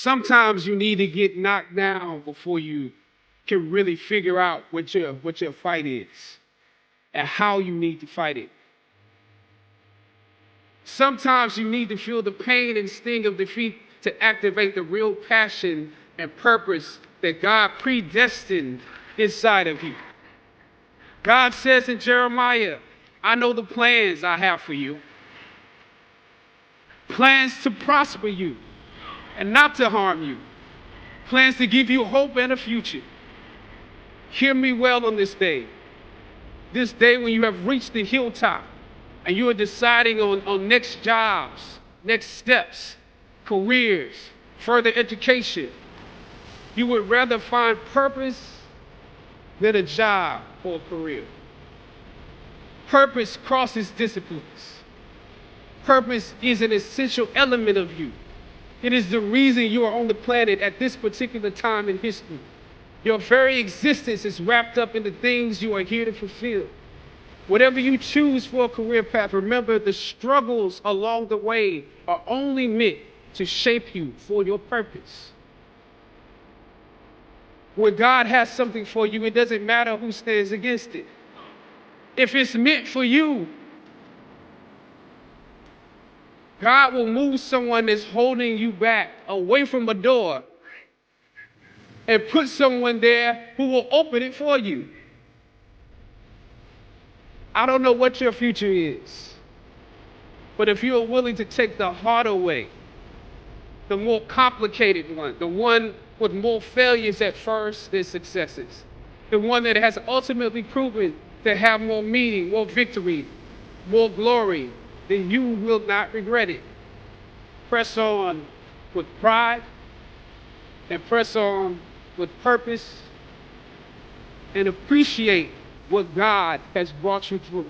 Sometimes you need to get knocked down before you can really figure out what your fight is and how you need to fight it. Sometimes you need to feel the pain and sting of defeat to activate the real passion and purpose that God predestined inside of you. God says in Jeremiah, I know the plans I have for you, plans to prosper you and not to harm you, plans to give you hope and a future. Hear me well on this day when you have reached the hilltop and you are deciding on next jobs, next steps, careers, further education. You would rather find purpose than a job or a career. Purpose crosses disciplines. Purpose is an essential element of you. It is the reason you are on the planet at this particular time in history. Your very existence is wrapped up in the things you are here to fulfill. Whatever you choose for a career path, remember the struggles along the way are only meant to shape you for your purpose. When God has something for you, it doesn't matter who stands against it. If it's meant for you, God will move someone that's holding you back away from a door and put someone there who will open it for you. I don't know what your future is, but if you are willing to take the harder way, the more complicated one, the one with more failures at first than successes, the one that has ultimately proven to have more meaning, more victory, more glory, then you will not regret it. Press on with pride and press on with purpose and appreciate what God has brought you through.